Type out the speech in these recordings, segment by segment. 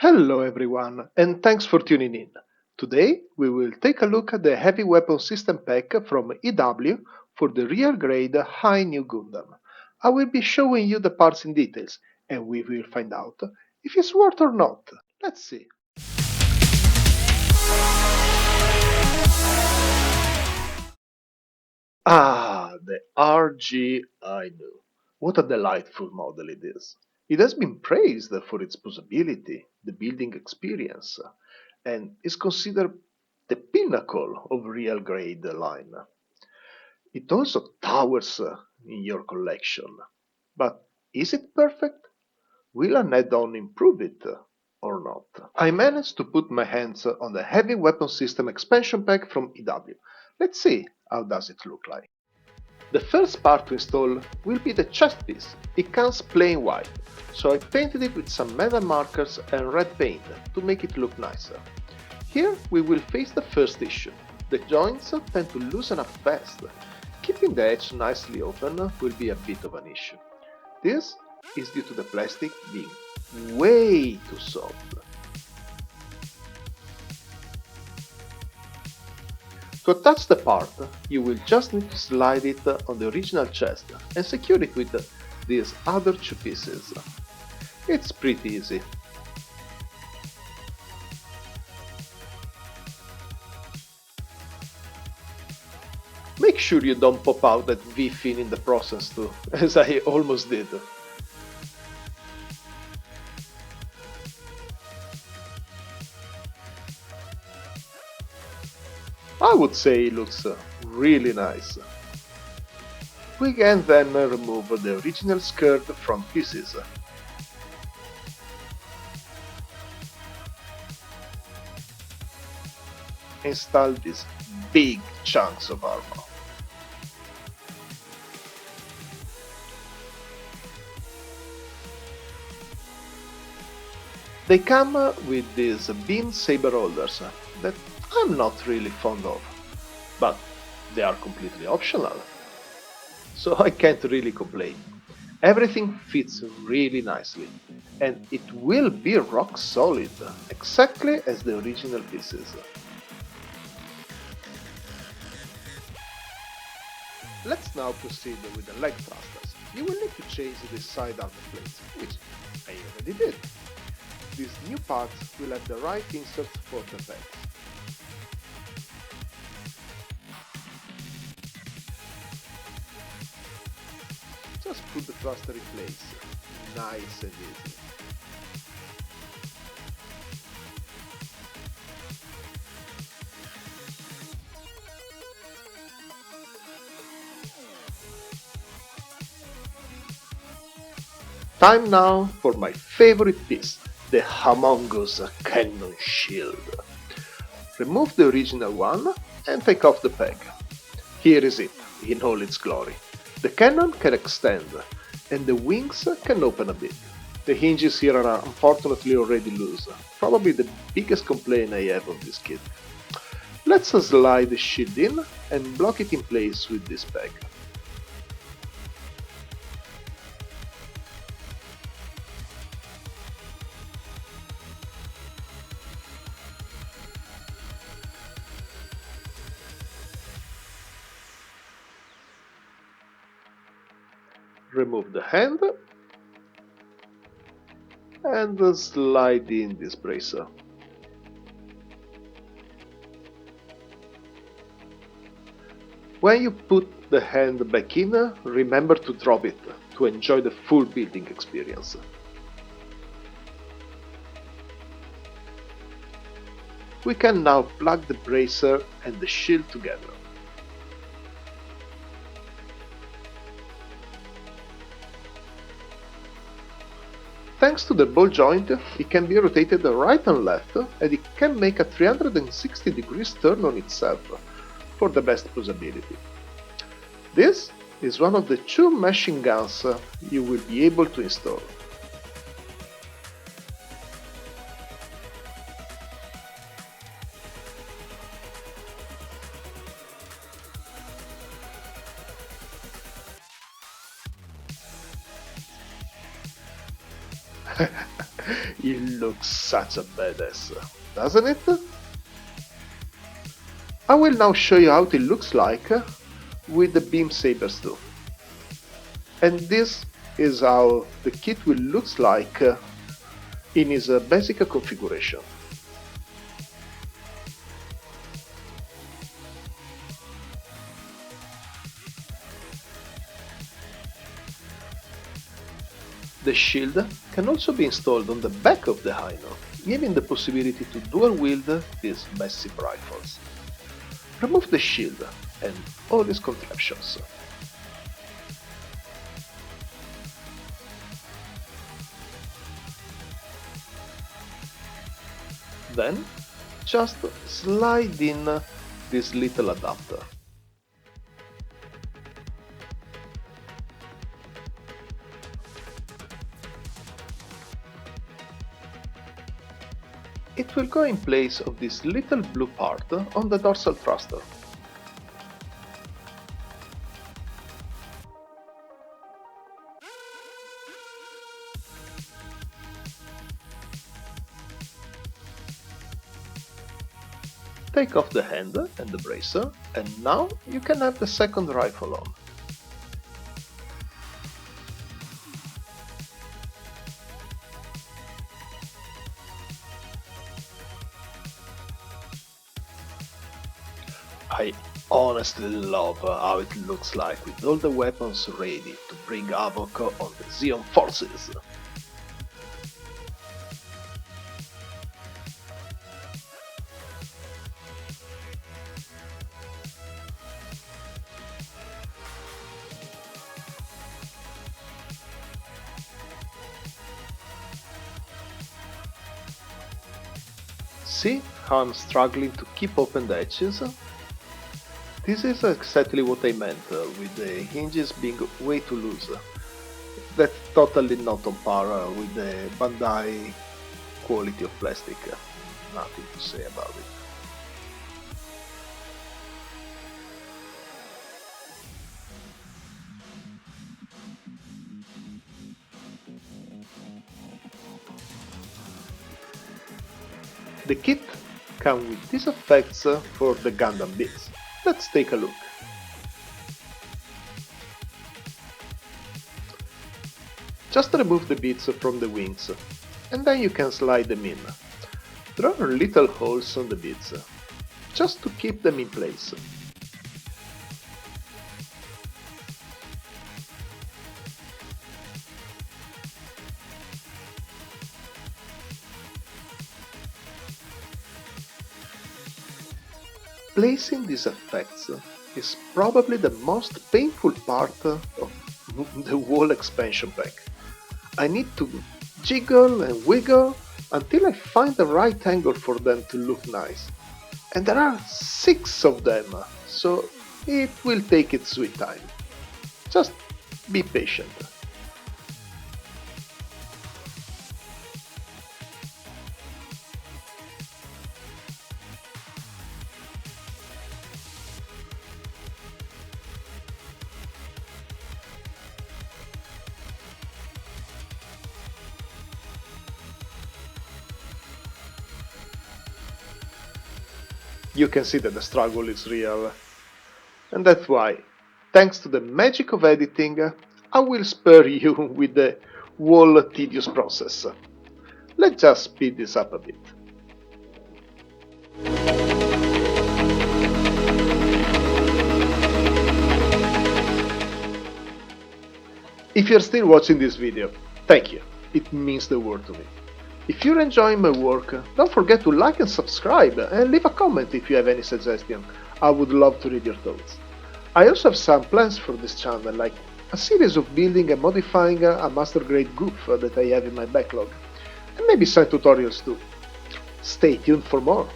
Hello everyone, and thanks for tuning in. Today we will take a look at the heavy weapon system pack from EW for the Real Grade Hi-Nu Gundam. I will be showing you the parts in details, and we will find out if it's worth or not. Let's see. Ah, the RG I-Nu. What a delightful model it is. It has been praised for its posability, the building experience, and is considered the pinnacle of real grade line. It also towers in your collection. But is it perfect? Will an add-on improve it or not? I managed to put my hands on the heavy weapon system expansion pack from EW. Let's see how does it look like. The first part to install will be the chest piece. It comes plain white, so I painted it with some metal markers and red paint to make it look nicer. Here we will face the first issue. The joints tend to loosen up fast. Keeping the edge nicely open will be a bit of an issue. This is due to the plastic being way too soft. To attach the part, you will just need to slide it on the original chest and secure it with these other two pieces. It's pretty easy. Make sure you don't pop out that V-fin in the process too, as I almost did. I would say it looks really nice. We can then remove the original skirt from pieces. Install these big chunks of armor. They come with these beam saber holders that I'm not really fond of, but they are completely optional, so I can't really complain. Everything fits really nicely, and it will be rock solid, exactly as the original pieces. Let's now proceed with the leg thrusters. You will need to change the side armor plates, which I already did. These new parts will have the right inserts for the pegs. Just put the thruster in place, nice and easy. Time now for my favorite piece, the humongous cannon shield. Remove the original one and take off the peg. Here is it, in all its glory. The cannon can extend, and the wings can open a bit. The hinges here are unfortunately already loose, probably the biggest complaint I have on this kit. Let's slide the shield in and block it in place with this peg. Remove the hand and slide in this bracer. When you put the hand back in, remember to drop it to enjoy the full building experience. We can now plug the bracer and the shield together. Thanks to the ball joint, it can be rotated right and left, and it can make a 360 degrees turn on itself for the best posability. This is one of the two machine guns you will be able to install. It looks such a badass, doesn't it? I will now show you how it looks like with the beam sabers too. And this is how the kit will looks like in its basic configuration. The shield can also be installed on the back of the Hi-Nu, giving the possibility to dual wield these massive rifles. Remove the shield and all its contraptions. Then just slide in this little adapter. It will go in place of this little blue part on the dorsal thruster. Take off the hand and the bracer, and now you can have the second rifle on. I honestly love how it looks like with all the weapons ready to bring havoc on the Zeon forces. See how I'm struggling to keep open the edges? This is exactly what I meant with the hinges being way too loose. That's totally not on par with the Bandai quality of plastic. Nothing to say about it. The kit comes with these effects for the Gundam bits. Let's take a look. Just remove the bits from the wings, and then you can slide them in. There are little holes on the bits, just to keep them in place. Placing these effects is probably the most painful part of the whole expansion pack. I need to jiggle and wiggle until I find the right angle for them to look nice. And there are 6 of them, so it will take its sweet time. Just be patient. You can see that the struggle is real. And that's why, thanks to the magic of editing, I will spare you with the whole tedious process. Let's just speed this up a bit. If you're still watching this video, thank you, it means the world to me. If you're enjoying my work, don't forget to like and subscribe, and leave a comment if you have any suggestion. I would love to read your thoughts. I also have some plans for this channel, like a series of building and modifying a master grade goof that I have in my backlog, and maybe some tutorials too. Stay tuned for more.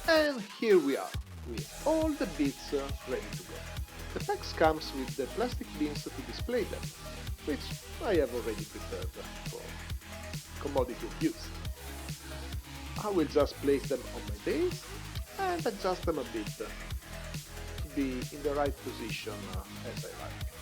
And here we are, with all the bits ready to go. The packs comes with the plastic bins to display them, which I have already prepared for commodity of use. I will just place them on my base and adjust them a bit to be in the right position as I like.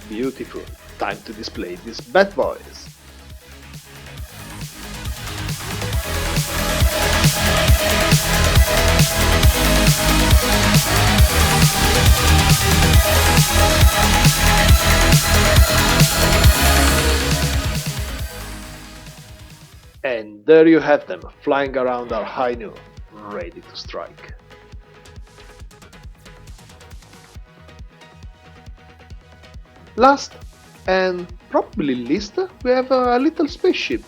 Beautiful. Time to display these bad boys. And there you have them, flying around our Hi-Nu, ready to strike. Last, and probably least, we have a little spaceship,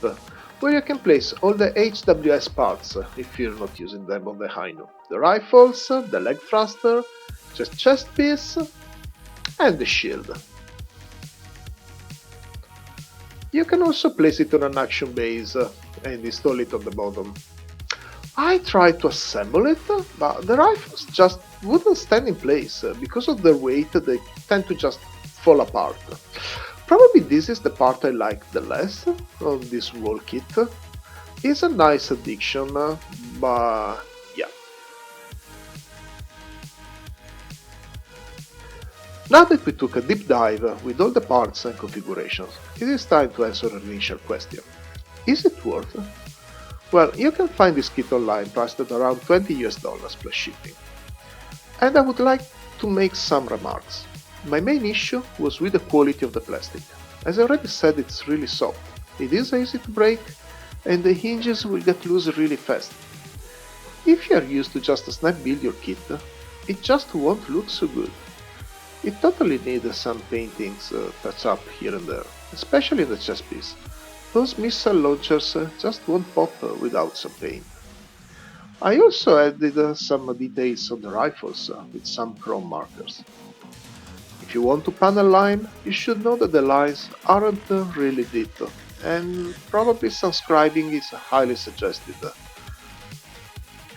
where you can place all the HWS parts if you're not using them on the Hi-Nu. The rifles, the leg thruster, chest piece, and the shield. You can also place it on an action base and install it on the bottom. I tried to assemble it, but the rifles just wouldn't stand in place. Because of their weight, they tend to just fall apart. Probably this is the part I like the less of this wall kit. It's a nice addition, but yeah. Now that we took a deep dive with all the parts and configurations, it is time to answer an initial question. Is it worth it? Well, you can find this kit online priced at around $20 plus shipping. And I would like to make some remarks. My main issue was with the quality of the plastic. As I already said, it's really soft, it is easy to break, and the hinges will get loose really fast. If you are used to just snap build your kit, it just won't look so good. It totally needs some paintings touch up here and there, especially in the chest piece. Those missile launchers just won't pop without some paint. I also added some details on the rifles with some chrome markers. If you want to panel line, you should know that the lines aren't really deep, and probably some scribing is highly suggested.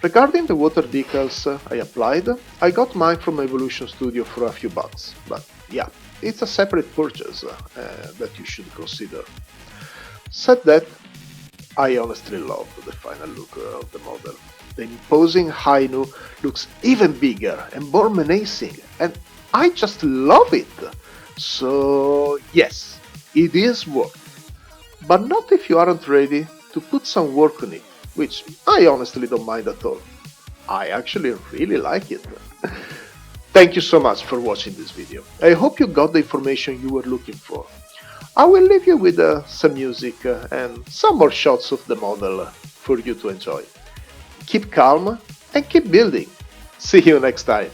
Regarding the water decals I applied, I got mine from Evolution Studio for a few bucks, but yeah, it's a separate purchase that you should consider. Said that, I honestly love the final look of the model. The imposing Hi-Nu looks even bigger and more menacing, and I just love it! So yes, it is worth it. But not if you aren't ready to put some work on it, which I honestly don't mind at all. I actually really like it. Thank you so much for watching this video. I hope you got the information you were looking for. I will leave you with some music and some more shots of the model for you to enjoy. Keep calm and keep building. See you next time.